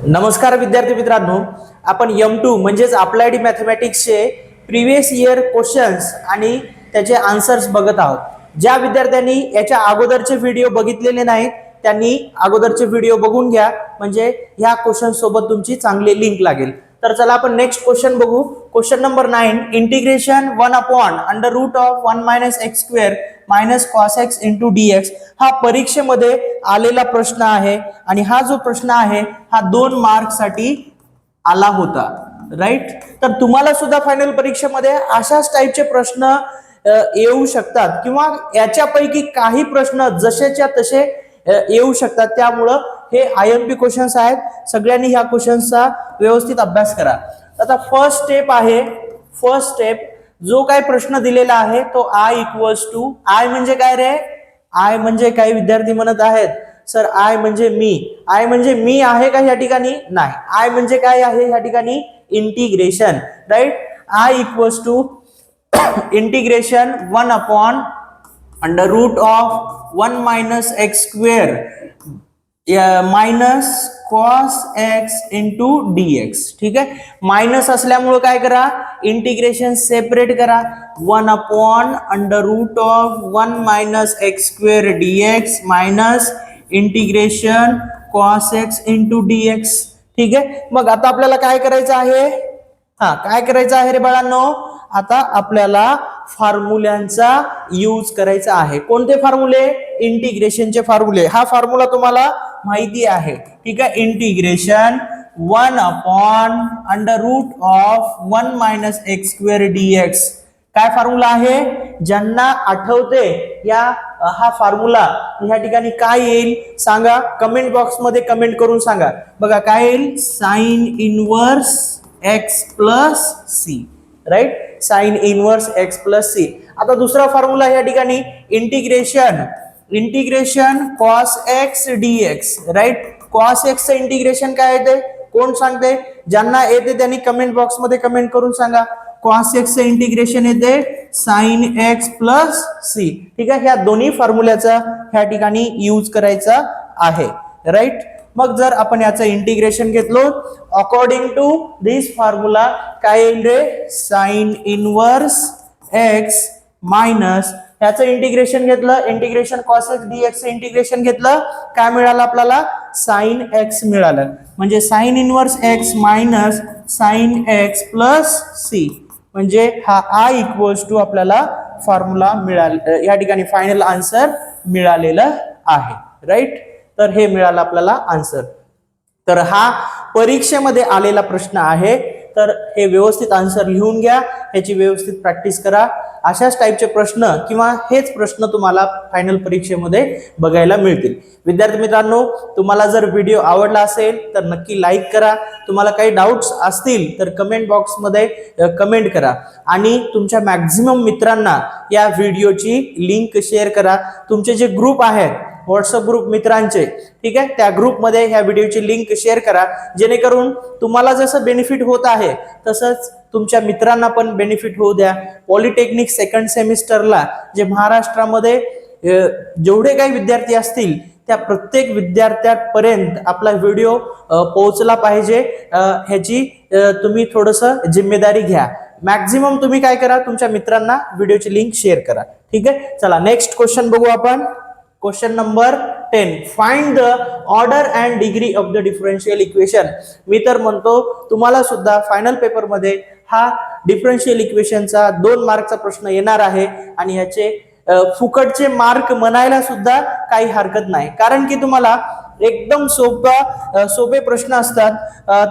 नमस्कार विद्यार्थी मित्रांनो, आपण M2 म्हणजेच अप्लाइड मॅथमॅटिक्सचे प्रीवियस इयर क्वेश्चन्स आणि त्याचे आन्सर्स बघत आहोत. ज्या विद्यार्थ्यांनी याच्या अगोदरचे व्हिडिओ बघितलेले नाहीत त्यांनी अगोदरचे व्हिडिओ बघून घ्या, म्हणजे ह्या क्वेश्चन सोबत तुमची चांगली लिंक लागेल. तर चला आपण नेक्स्ट क्वेश्चन बघू. Question number 9, integration 1 upon under root of 1 minus x square minus cos x into dx हा परीक्षेमध्ये आलेला प्रश्न आहे आणि हा जो प्रश्न आहे हा 2 मार्क साठी आला होता, राईट. तर तुम्हाला सुद्धा फायनल परीक्षेमध्ये अशाच टाईपचे प्रश्न येऊ शकतात किंवा याच्यापैकी काही प्रश्न जसेच्या तसे येऊ शकतात. त्यामुळं हे IMP क्वेश्चन्स आहेत. सगळ्यांनी ह्या क्वेश्चन्सचा व्यवस्थित अभ्यास करा. आता फर्स्ट स्टेप आहे. फर्स्ट स्टेप जो काही प्रश्न दिलेला आहे तो I इक्वल्स टू आय म्हणजे काय रे? आय म्हणजे काही विद्यार्थी म्हणत आहेत सर आय म्हणजे मी. आय म्हणजे मी आहे का या ठिकाणी? नाही. आय म्हणजे काय आहे या ठिकाणी? Integration, right. I equals to integration 1 upon under root of 1 minus x square minus cos x into dx. ठीक आहे. मायनस असल्यामुळे काय करा, इंटिग्रेशन सेपरेट करा. 1 upon under root of 1 minus x square dx minus integration cos x into dx. ठीक आहे. मग आता आपल्याला काय करायचं आहे? काय करायचं आहे रे बाळांनो? आता आपल्याला फॉर्म्युल्यांचा यूज करायचा आहे. कोणते फॉर्म्युले? इंटिग्रेशनचे फॉर्म्युले. हा फॉर्म्युला तुम्हाला माहिती आहे. ठीक आहे. Integration 1 upon under root of 1 minus x square dx काय फॉर्म्युला आहे? ज्यांना आठवते हा फॉर्म्युला या ठिकाणी काय येईल सांगा, कमेंट बॉक्स मध्ये कमेंट करून सांगा. बघा काय येईल? Sine inverse x plus c, right. Sine inverse x plus c. आता दुसरा फॉर्म्युला या ठिकाणी integration cos x dx, right. Cos x चं इंटिग्रेशन काय येते? कोण सांगते? ज्यांना येते त्यांनी कमेंट बॉक्स मध्ये कमेंट करून सांगा. कॉस एक्स चं इंटिग्रेशन येते साइन एक्स प्लस सी. ठीक आहे. ह्या दोन्ही फॉर्म्युल्याचा ह्या ठिकाणी यूज करायचा आहे, राईट. मग जर आपण याचं इंटिग्रेशन घेतलो अकॉर्डिंग टू दिस फॉर्म्युला काय येईल रे? साइन इनवर्स एक्स मायनस याचं इंटिग्रेशन घेतलं, integration cos x dx integration घेतलं, काय मिळालं आपल्याला? साइन एक्स मिळालं. म्हणजे sine inverse x minus sine x plus c, म्हणजे हा I इक्वल्स टू आपल्याला फॉर्म्युला मिळाला. या ठिकाणी फायनल आन्सर मिळालेलं आहे, राईट. तर हे मिळालं आपल्याला आन्सर. तर हा परीक्षेमध्ये आलेला प्रश्न आहे. तर हे व्यवस्थित आन्सर लिहून घ्या, याची व्यवस्थित प्रॅक्टिस करा. अशाच टाईपचे प्रश्न किंवा हेच प्रश्न तुम्हाला फायनल परीक्षेमध्ये बघायला मिळतील. विद्यार्थी मित्रांनो, तुम्हाला जर व्हिडिओ आवडला असेल तर नक्की लाईक करा. तुम्हाला काही डाऊट्स असतील तर कमेंट बॉक्समध्ये कमेंट करा आणि तुमच्या मॅक्झिमम मित्रांना या व्हिडिओची लिंक शेअर करा. तुमचे जे ग्रुप आहेत व्हॉट्सअप ग्रुप मित्रांचे, ठीक आहे, त्या ग्रुपमध्ये ह्या व्हिडिओची लिंक शेअर करा, जेणेकरून तुम्हाला जसं बेनिफिट होत आहे तसंच तुमच्या मित्रांना पण बेनिफिट होऊ द्या. पॉलिटेक्निक सेकंड सेमिस्टरला जे महाराष्ट्रामध्ये जेवढे काही विद्यार्थी असतील त्या प्रत्येक विद्यार्थ्यांपर्यंत आपला व्हिडिओ पोहोचला पाहिजे, ह्याची तुम्ही थोडंसं जिम्मेदारी घ्या. मॅक्झिमम तुम्ही काय करा, तुमच्या मित्रांना व्हिडिओची लिंक शेअर करा. ठीक आहे. चला नेक्स्ट क्वेश्चन बघू आपण. Question number 10, find the order and degree of the differential equation. मी तर म्हणतो तुम्हाला सुद्धा फायनल पेपर मध्ये हा डिफरन्शियल इक्वेशनचा 2 मार्कचा प्रश्न येणार आहे आणि ह्याचे फुकटचे मार्क म्हणायला सुद्धा काही हरकत नाही, कारण की तुम्हाला एकदम सोपे प्रश्न असतात.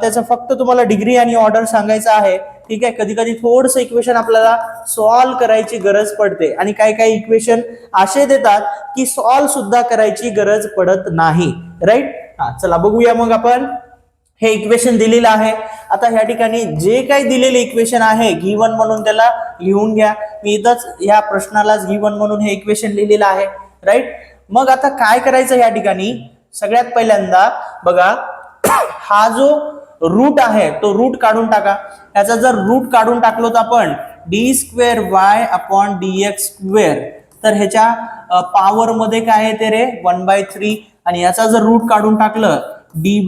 त्याचा फक्त तुम्हाला डिग्री आणि ऑर्डर सांगायचा आहे. ठीक आहे. कधी कधी थोडस इक्वेशन आपल्याला सॉल्व्ह करायची गरज पडते आणि काही इक्वेशन असे देतात की सॉल्व्ह सुद्धा करायची गरज पडत नाही, राईट. चला बघूया मग आपण. हे इक्वेशन दिलेलं आहे. आता ह्या ठिकाणी जे काही दिलेले इक्वेशन आहे गिवन म्हणून त्याला लिहून घ्या. मी इथंच या प्रश्नालाच गिवन म्हणून हे इक्वेशन लिहिलेलं आहे, राईट. मग आता काय करायचं या ठिकाणी? सगळ्यात पहिल्यांदा बघा, हा जो रूट आहे तो रूट काढून टाका. याचा जर रूट काढून टाकलो तर आपण d² y अपॉन dx², तर ह्याच्या पॉवर मध्ये काय येते रे? 1/3. आणि याचा जर रूट काढून टाकलं d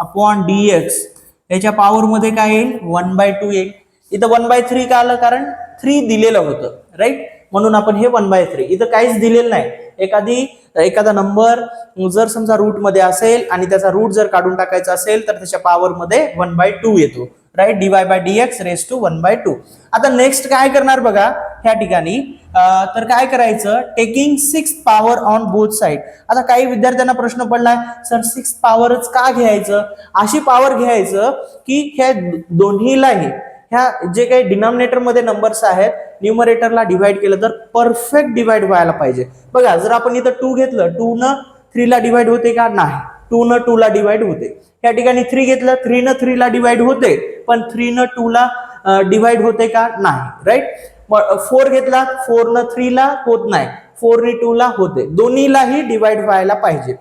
अपॉन dx याच्या पॉवर मध्ये काय येईल 1/2 येईल. इथं 1/3 का आलं कारण 3 दिलेलं होतं राईट, म्हणून आपण हे 1/3. इथं काहीच दिलेलं नाही. एखादा नंबर जर समजा रूट मध्ये असेल आणि त्याचा रूट जर काढून टाकायचा असेल तर त्याच्या पॉवर मध्ये 1/2 येतो राईट. dy/dx raise to 1/2. आता नेक्स्ट काय करणार बघा ह्या ठिकाणी, तर काय करायचं, taking 6 power on both side. आता काही विद्यार्थ्यांना प्रश्न पडलाय सर 6 पॉवरच का घ्यायचं, अशी पॉवर घ्यायचं की ह्या दोन्हीलाही ह्या जे काही डिनॉमिनेटर मध्ये नंबर्स आहेत न्यूमरेटरला डिवाइड केलं तर परफेक्ट डिवाइड व्हायला पाहिजे. बघा जर आपण इथं 2 घेतलं 2 न 3 ला डिवाइड होते का, नाही, 2 न 2 ला डिवाइड होते. या ठिकाणी 3 घेतलं 3 न 3 ला डिवाइड होते, पण 3 न 2 ला डिवाइड होते का, नाही राईट. 4 घेतला 4 न 3 ला होत नाही, 4 ने 2 ला होते, दोन्हीलाही डिवाइड व्हायला पाहिजे.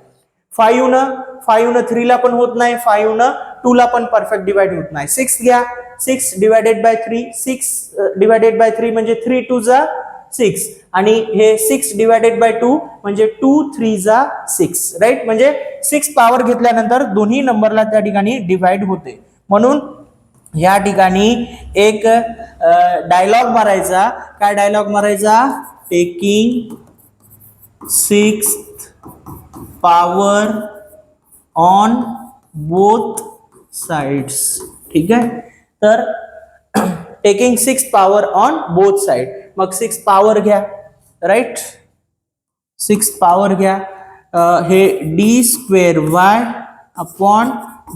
5 न 3 ला पण होत नाही, 5 न 2 ला पण परफेक्ट डिवाइड होत नाही. 6 घ्या 6 डिवाइडेड बाय 3, 6 डिवाइडेड बाय 3 म्हणजे 3 2 जा 6 आणि हे 6 डिवाइडेड बाय 2 म्हणजे 2 3 जा 6 राईट. म्हणजे 6 पॉवर घेतल्यानंतर दोन्ही नंबरला त्या ठिकाणी डिवाइड होते. म्हणून या ठिकाणी एक डायलॉग मारायचा. काय डायलॉग मारायचा, taking 6 power on both sides. ठीक आहे, तर taking 6 power on both side. मग 6 पॉवर घ्या राईट, 6 पॉवर घ्या. हे d² अपॉन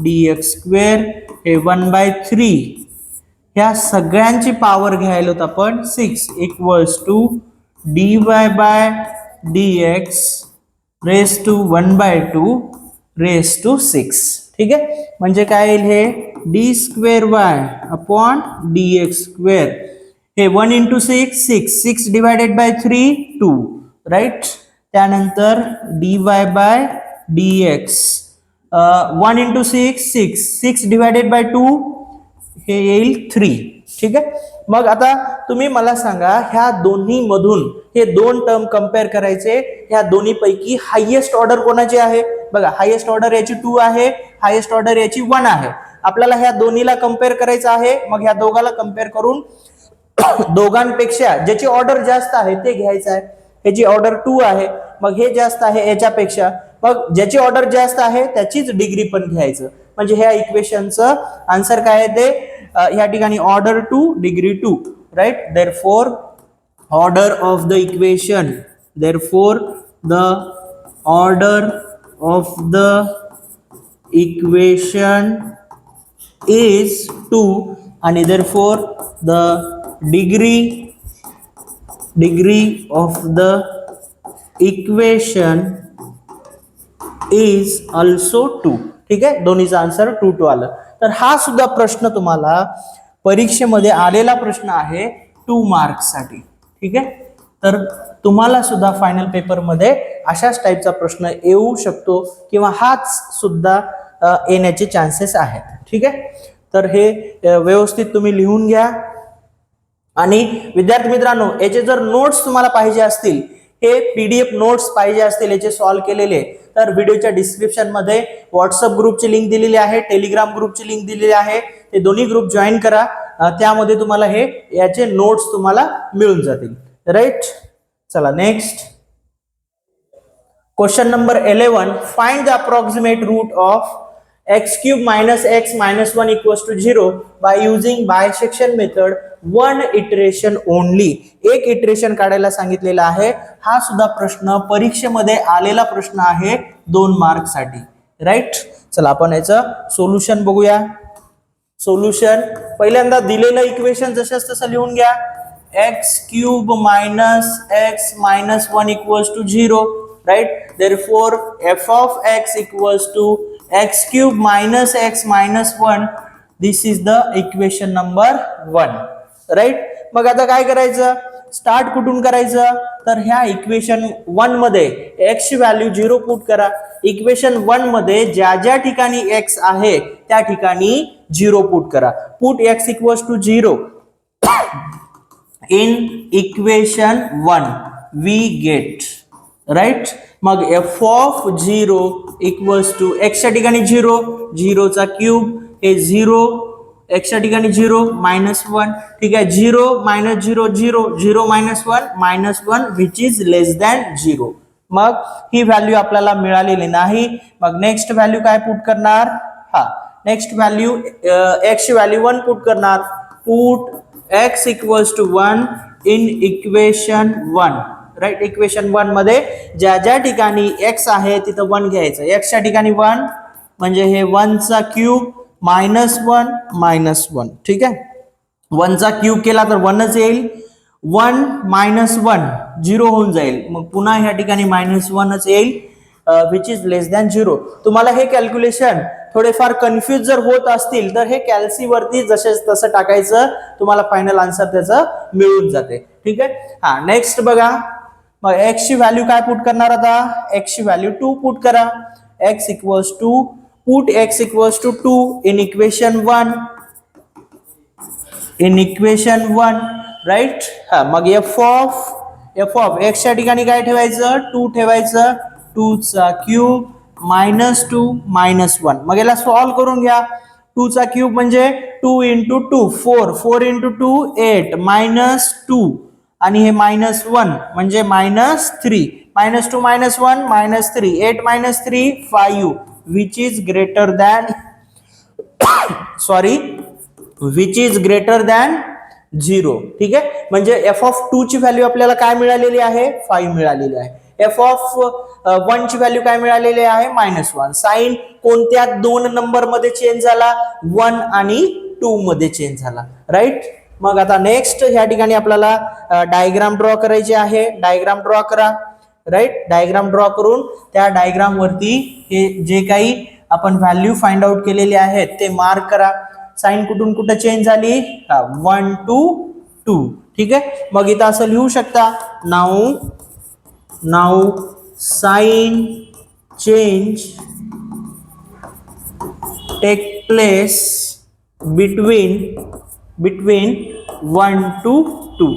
dx² हे 1/3 ह्या सगळ्यांची पॉवर घ्यायला होत आपण 6 equals to dy/dx raise to 1/2 raise to 6. ठीक आहे, म्हणजे काय येईल हे d² अपॉन dx² हे 1 into 6 डिवायडेड बाय 3 2 राईट. त्यानंतर dy/dx 1 into 6 डिवायडेड बाय 2 हे येईल 3. ठीक आहे, मग आता तुम्ही मला सांगा ह्या दोन्ही मधून हे दोन टर्म कंपेअर करायचे. ह्या दोन्ही पैकी हायेस्ट ऑर्डर कोणाची आहे, बघा हायेस्ट ऑर्डर याची 2 आहे, हायेस्ट ऑर्डर याची 1 आहे. आपल्याला ह्या दोन्हीला कंपेअर करायचं आहे. मग ह्या दोघाला कंपेअर करून दोघांपेक्षा ज्याची ऑर्डर जास्त आहे ते घ्यायचं आहे. ह्याची ऑर्डर 2 आहे, मग हे जास्त आहे याच्यापेक्षा, मग ज्याची ऑर्डर जास्त आहे त्याचीच डिग्री पण घ्यायचं. म्हणजे ह्या इक्वेशनचं आन्सर काय आहे ते ह्या ठिकाणी order 2 degree 2 right. Therefore order of the equation, therefore the order of the equation is 2 आणि therefore the degree of the equation is also 2. ठीक आहे, दोन्हीचा आन्सर 2 2 आलं. तर हा सुद्धा प्रश्न तुम्हाला परीक्षेमध्ये आलेला प्रश्न आहे 2 मार्क्स साठी. ठीक आहे, तर तुम्हाला सुद्धा फायनल पेपर मध्ये अशाच टाईपचा प्रश्न येऊ शकतो किंवा हाच सुद्धा येण्याचे चान्सेस आहेत. ठीक आहे, तर हे व्यवस्थित तुम्ही लिहून घ्या. आणि विद्यार्थी मित्रांनो याचे जर नोट्स तुम्हाला पाहिजे असतील, हे PDF नोट्स पाहिजे असतील याचे सॉल्व्ह केलेले, तर व्हिडिओच्या डिस्क्रिप्शन मध्ये व्हॉट्सअप ग्रुपची लिंक दिलेली आहे, टेलिग्राम ग्रुपची लिंक दिलेली आहे. ते दोन्ही ग्रुप जॉईन करा, त्यामध्ये तुम्हाला हे याचे नोट्स तुम्हाला मिळून जातील राईट. चला next question number 11. Find the approximate root of x³ minus x minus 1 equals to 0 by using bisection method 1 iteration only. एक इटरेशन काढायला सांगितलेला आहे. हा सुद्धा प्रश्न परीक्षेमध्ये आलेला प्रश्न आहे 2 मार्क साठी राईट. चला आपण याचं सोल्युशन बघूया. सोल्युशन पहिल्यांदा दिलेलं इक्वेशन जसंच तसं लिहून घ्या. x³ minus x minus 1 equals to 0 right. Therefore f of x equals to x³ minus x minus 1. This is the equation number 1 right. मग आता काय करायचं, स्टार्ट कुठून करायचं, तर ह्या इक्वेशन 1 मध्ये x ची व्हॅल्यू 0 पुट करा. इक्वेशन 1 मध्ये ज्या ज्या ठिकाणी x आहे त्या ठिकाणी 0 पुट करा. Put x equals to 0 in equation 1 we get right. मग एफ ऑफ 0 इक्वल्स टू एक्सच्या ठिकाणी 0, 0चा क्यूब हे 0, एक्सच्या ठिकाणी 0 -1, ठीक आहे. 0 - 0 0, 0 -1 -1 विच इज लेस दॅन 0. मग ही व्हॅल्यू आपल्याला मिळालेली नाही. मग नेक्स्ट व्हॅल्यू काय पुट करणार? नेक्स्ट व्हॅल्यू एक्स ची व्हॅल्यू 1 पुट करणार. Put x equals to 1 in equation 1, right. Equation 1 मध्ये ज्या ज्या ठिकाणी x आहे तिथं 1 घ्यायचं. x च्या ठिकाणी 1 म्हणजे हे 1 चा क्यूब -1 ठीक आहे. 1 चा क्यूब केला तर 1च येईल. 1 - 1 0 होऊन जाईल. मग पुन्हा ह्या ठिकाणी -1च येईल विच इज लेस दॅन 0. तुम्हाला हे कॅल्क्युलेशन थोडेफार कन्फ्यूज जर होत असतील तर हे कॅल्सी वरती जसे तसं टाकायचं, तुम्हाला फायनल आन्सर त्याचं मिळून जाते. ठीक आहे. नेक्स्ट बघा. मग x ची व्हॅल्यू काय पुट करणार? आता x ची व्हॅल्यू 2 पुट करा. x equals to put x equals to 2 in equation 1, right. मग एफ ऑफ x च्या ठिकाणी काय ठेवायचं? 2 ठेवायचं. 2 चा क्यूब -2 -1. मग याला सॉल्व्ह करून घ्या. 2 चा क्यूब म्हणजे 2 × 2 4, 4 × 2 8 -2 आणि हे -1 म्हणजे -3, -2 -1 -3, 8 -3 5 which is greater than which is greater than 0. ठीक आहे. म्हणजे एफ ऑफ 2 ची व्हॅल्यू आपल्याला काय मिळालेली आहे? 5 मिळालेली आहे. एफ ऑफ 1 ची व्हॅल्यू काय मिळालेली आहे? -1. साइन कोणत्या दोन नंबर मध्ये चेंज झाला? 1 आणि 2 मध्ये चेंज झाला, राईट. मग आता नेक्स्ट ह्या ठिकाणी आपल्याला डायग्राम ड्रॉ करायची आहे. डायग्राम ड्रॉ करा, राईट. डायग्राम ड्रॉ करून त्या डायग्राम वरती हे जे काही आपण व्हॅल्यू फाइंड आउट केलेले आहेत ते मार्क करा. साइन कुठून कुठे चेंज झाली? 1 to 2. ठीक आहे. मग इथं असं लिहू शकता, now sine change take place between 1 to 2,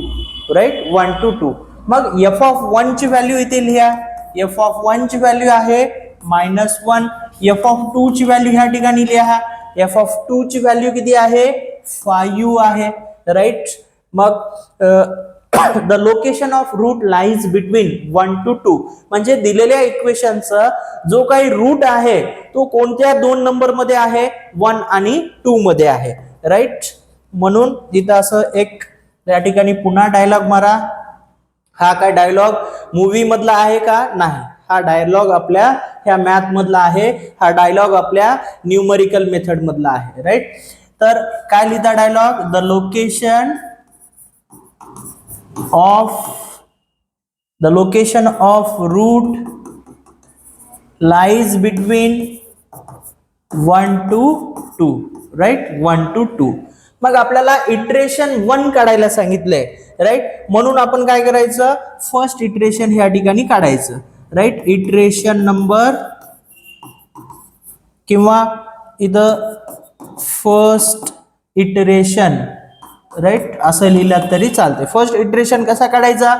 right. 1 to 2. मग एफ ऑफ 1 ची व्हॅल्यू इथे लिहा. एफ ऑफ 1 ची व्हॅल्यू आहे -1. एफ ऑफ 2 ची व्हॅल्यू ह्या ठिकाणी लिहा. एफ ऑफ 2 ची व्हॅल्यू किती आहे? 5 आहे, राईट. मग the location of root lies between 1 to 2 म्हणजे दिलेल्या इक्वेशनचा जो काही रूट आहे तो कोणत्या दोन नंबर मध्ये आहे? 1 आणि 2 मध्ये आहे, राईट. म्हणून इथं असं एक या ठिकाणी पुन्हा डायलॉग मारा. हा काय डायलॉग मूवी मधला आहे का? नाही. हा डायलॉग आपल्या ह्या मॅथ मधला आहे. हा डायलॉग आपल्या न्यूमरिकल मेथड मधला आहे, राईट. तर काय लिहिता dialogue? The location of root lies between 1 to 2, right. 1 to 2. मग आपल्याला इटरेशन 1 काढायला सांगितलंय, राईट. म्हणून आपण काय करायचं? फर्स्ट इटरेशन ह्या ठिकाणी काढायचं, राईट. इटरेशन नंबर किंवा इथं फर्स्ट इटरेशन, राईट, असं लिहिलं तरी चालते. फर्स्ट इटरेशन कसा काढायचा?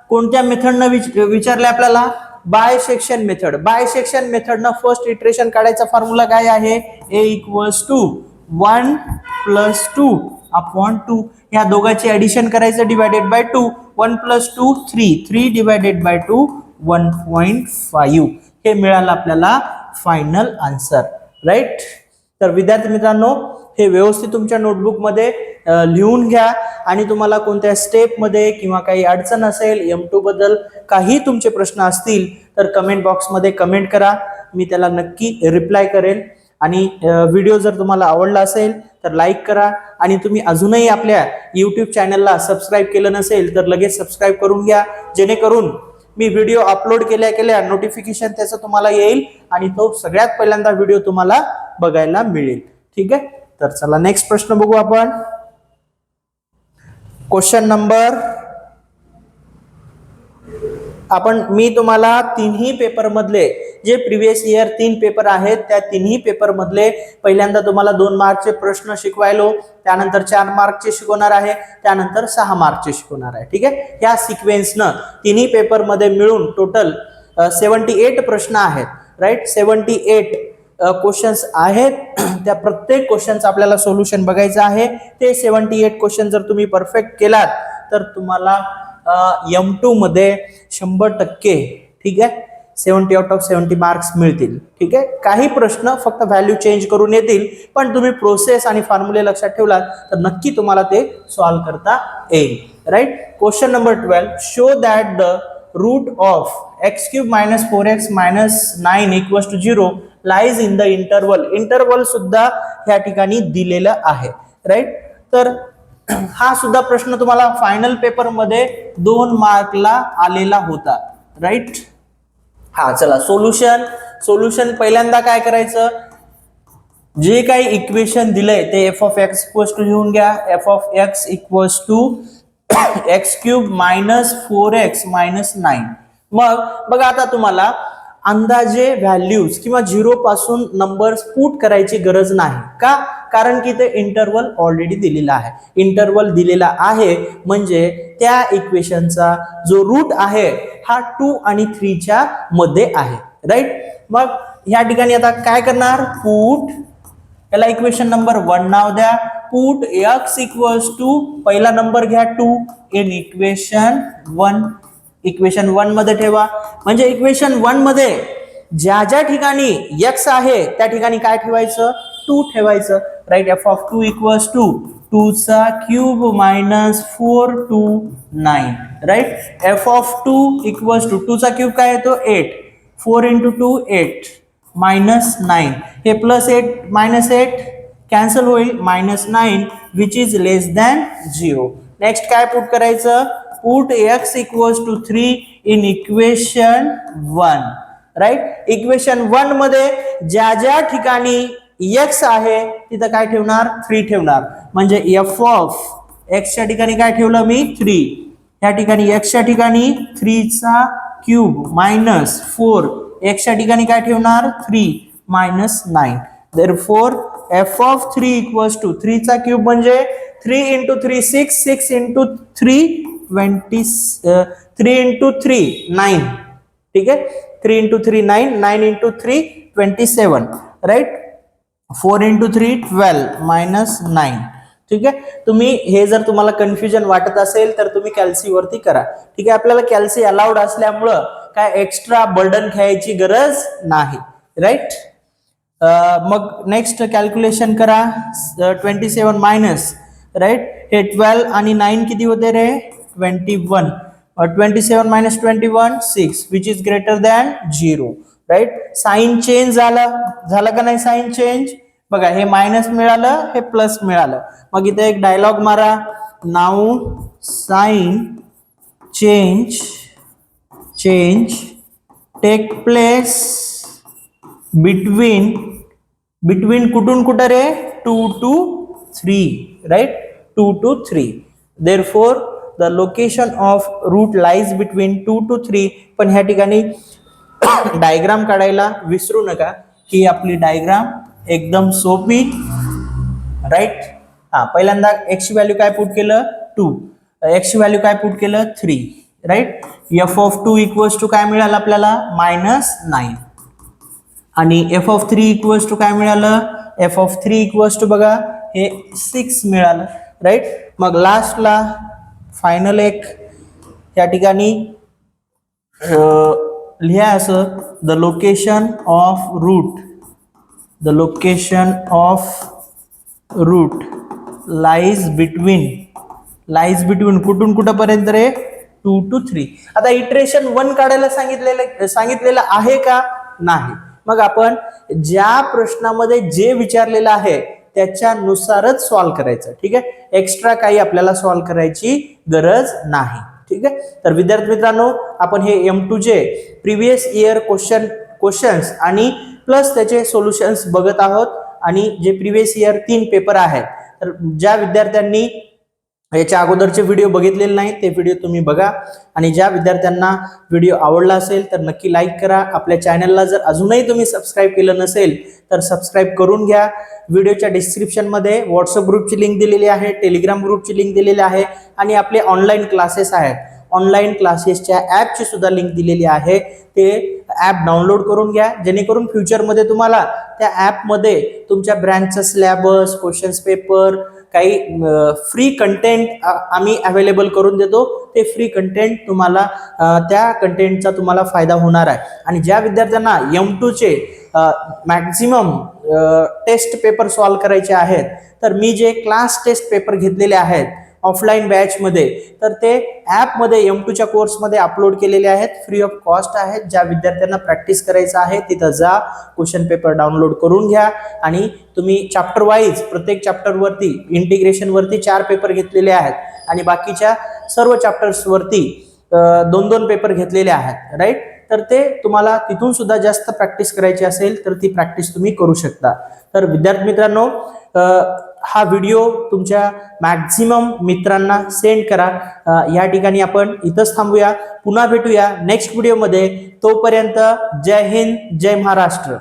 कोणत्या मेथडनं विचारले आपल्याला? Bisection method. बायसेक्शन मेथडनं फर्स्ट इटरेशन काढायचा फॉर्म्युला काय आहे? a equals to 1 + 2 upon 2. या दोघांची ऍडिशन करायचं डिवायडेड बाय 2. 1 + 2 3, 3 divided by 2 1.5. हे मिळालं आपल्याला फायनल आन्सर, राईट. तर विद्यार्थी मित्रांनो, हे व्यवस्थित तुमच्या नोटबुक मध्ये लिहून घ्या आणि तुम्हाला कोणत्या स्टेप मध्ये किंवा काही अडचण असेल, M2 बद्दल काही तुमचे प्रश्न असतील तर कमेंट बॉक्स मध्ये कमेंट करा. मी त्याला नक्की रिप्लाय करेल. आणि व्हिडिओ जर तुम्हाला आवडला असेल तर लाईक करा. आणि तुम्ही अजूनही आपल्या YouTube चॅनलला सबस्क्राईब केलं नसेल तर लगेच सबस्क्राईब करून घ्या, जेणेकरून मी व्हिडिओ अपलोड केल्या नोटिफिकेशन त्याचं तुम्हाला येईल आणि तो सगळ्यात पहिल्यांदा व्हिडिओ तुम्हाला बघायला मिळेल. ठीक आहे. तर चला नेक्स्ट प्रश्न बघू आपण. क्वेश्चन नंबर, मी तुम्हाला तिन्ही पेपर मधले जे प्रिव्हियस इयर 3 पेपर आहेत त्या तिन्ही पेपर मधले पहिल्यांदा तुम्हाला 2 मार्कचे प्रश्न शिकवायलो, त्यानंतर 4 मार्कचे शिकवणार आहे, त्यानंतर 6 मार्कचे शिकवणार आहे. ठीक आहे. या सिक्वेन्सनं तिन्ही पेपर मध्ये मिळून टोटल 78 प्रश्न आहेत, राईट. 78 क्वेश्चन्स आहेत. त्या प्रत्येक क्वेश्चनचं आपल्याला सोल्युशन बघायचं आहे. ते 78 क्वेश्चन जर तुम्ही परफेक्ट केलात तर तुम्हाला M2 मध्ये 100%, ठीक आहे, 70 आउट ऑफ 70 मार्क्स मिळतील. ठीक आहे. काही प्रश्न फक्त व्हॅल्यू चेंज करून येतील, पण तुम्ही प्रोसेस आणि फॉर्म्युले लक्षात ठेवलात तर नक्की तुम्हाला ते सॉल्व्ह करता येईल, right. Question number 12, show that the root of x³ - 4x - 9 = 0 lies in the interval. Interval सुद्धा या ठिकाणी दिलेलं आहे, राईट. तर हा सुद्धा प्रश्न तुम्हाला फायनल पेपर मध्ये 2 मार्कला आलेला होता, राईट. हा, चला सोल्युशन पहिल्यांदा काय करायचं, जे काही इक्वेशन दिलंय ते f of x लिहून घ्या. f of x = x³ - 4x - 9. मग बघा, आता तुम्हाला अंदाजे व्हॅल्यूज किंवा 0 पासून नंबर्स पुट करायची गरज नाही. का? कारण की ते इंटरवल ऑलरेडी दिलेला आहे. इंटरवल दिलेला आहे म्हणजे त्या इक्वेशनचा जो रूट आहे हा 2 आणि 3 च्या मध्ये आहे, राईट. मग या ठिकाणी आता काय करणार, पुट, याला इक्वेशन नंबर 1 नाव द्या. पुट x = पहिला नंबर घ्या 2 इन इक्वेशन 1. इक्वेशन 1 मध्ये ठेवा. म्हणजे इक्वेशन 1 मध्ये ज्या ज्या ठिकाणी x आहे त्या ठिकाणी काय ठेवायचं, 2 ठेवायचं, right. f of 2 = 2^³ - 4 to 9, right. f of 2 = 2^³ काय येतो 8, 4 × 2 8 -9. हे +8 -8 कॅन्सल होईल, -9 which is less than 0. Next काय पुट करायचं, put x = 3 in equation 1, right. Equation 1 मध्ये ज्या ज्या ठिकाणी x आहे तिथं काय ठेवणार, 3 ठेवणार. म्हणजे f of x च्या ठिकाणी काय ठेवलं मी, 3. या ठिकाणी x च्या ठिकाणी 3^³ - 4, x च्या ठिकाणी काय ठेवणार, 3 -9. Therefore f of 3 = 3^³ म्हणजे 3 × 3 6, 6 × 3 20, 3 × 3 9, ठीक आहे. 3 × 3 9, 9 × 3 27, राईट. 4 × 3 12 -9, ठीक आहे. तुम्ही हे जर तुम्हाला कन्फ्युजन वाटत असेल तर तुम्ही कॅल्सी वरती करा, ठीक आहे. आपल्याला कॅल्सी अलाउड असल्यामुळं काय एक्स्ट्रा बर्डन घ्यायची गरज नाही, राईट. मग नेक्स्ट कॅल्क्युलेशन करा. 27 मायनस, राईट. हे 12 आणि 9 किती होते रे, 21. 27 - 21 6 which is greater than 0, right. Sine change झाला का नाही, साइन चेंज बघा, हे मायनस मिळालं, हे प्लस मिळालं. मग इथे एक डायलॉग मारा, now sine change take place between कुठून कुठं रे, 2 to 3, right. 2 to 3. Therefore the location of root lies between 2 to 3. पण ह्या ठिकाणी डायग्राम काढायला विसरू नका, ही आपली डायग्राम एकदम सोपी, राईट. हा, पहिल्यांदा x ची व्हॅल्यू काय पुट केलं, 2. x ची व्हॅल्यू काय पुट केलं, 3, राईट. f of 2 = काय मिळालं आपल्याला, -9. आणि f of 3 = काय मिळालं, f of 3 = बघा हे 6 मिळालं, राईट. मग लास्टला फायनल एक या ठिकाणी लिहा असं, the location of root lies between कुठून कुठपर्यंत रे, 2 to 3. आता इटरेशन 1 काढायला सांगितलेलं आहे का, नाही. मग आपण ज्या प्रश्नामध्ये जे विचारलेलं आहे त्याच्यानुसारच सॉल्व्ह करायचं, ठीक आहे. एक्स्ट्रा काही आपल्याला सॉल्व्ह करायची गरज नाही, ठीक आहे. तर विद्यार्थी मित्रांनो, आपण हे M2 प्रिव्हियस इयर क्वेश्चन्स आणि प्लस त्याचे सोल्युशन्स बघत आहोत. आणि जे प्रिव्हियस इयर 3 पेपर आहेत, तर ज्या विद्यार्थ्यांनी याच्या अगोदरचे व्हिडिओ बघितलेले नाही ते व्हिडिओ तुम्ही बघा. आणि ज्या विद्यार्थ्यांना व्हिडिओ आवडला असेल तर नक्की लाईक करा. आपल्या चॅनलला जर अजूनही तुम्ही सबस्क्राईब केलं नसेल तर सबस्क्राईब करून घ्या. व्हिडिओच्या डिस्क्रिप्शनमध्ये व्हॉट्सअप ग्रुपची लिंक दिलेली आहे, टेलिग्राम ग्रुपची लिंक दिलेली आहे आणि आपले ऑनलाईन क्लासेस आहेत. ऑनलाईन क्लासेसच्या ॲपची सुद्धा लिंक दिलेली आहे. ते ॲप डाउनलोड करून घ्या, जेणेकरून फ्युचरमध्ये तुम्हाला त्या ॲपमध्ये तुमच्या ब्रँचचा सिलेबस, क्वेश्चन्स पेपर, काही फ्री कंटेंट आम्ही अवेलेबल करून देतो. ते फ्री कंटेंट तुम्हाला त्या कंटेंटचा तुम्हाला फायदा होणार आहे. आणि ज्या विद्यार्थ्यांना M2चे मॅक्झिमम टेस्ट पेपर सॉल्व करायचे आहेत, तर मी जे क्लास टेस्ट पेपर घेतलेले आहेत ऑफलाईन बॅचमध्ये, तर ते ॲपमध्ये M2च्या कोर्समध्ये अपलोड केलेले आहेत, फ्री ऑफ कॉस्ट आहेत. ज्या विद्यार्थ्यांना प्रॅक्टिस करायचं आहे तिथं जा, क्वेश्चन पेपर डाउनलोड करून घ्या आणि तुम्ही चॅप्टर वाईज प्रत्येक चॅप्टरवरती इंटिग्रेशनवरती 4 पेपर घेतलेले आहेत आणि बाकीच्या सर्व चॅप्टर्सवरती 2-2 पेपर घेतलेले आहेत, राईट. तर ते तुम्हाला तिथून सुद्धा जास्त प्रॅक्टिस करायची असेल तर ती प्रॅक्टिस तुम्ही करू शकता. तर विद्यार्थी मित्रांनो, हा व्हिडिओ तुमच्या मॅक्झिमम मित्रांना सेंड करा. या ठिकाणी आपण इथंच थांबूया. पुन्हा भेटूया नेक्स्ट व्हिडिओमध्ये. तोपर्यंत जय हिंद, जय महाराष्ट्र.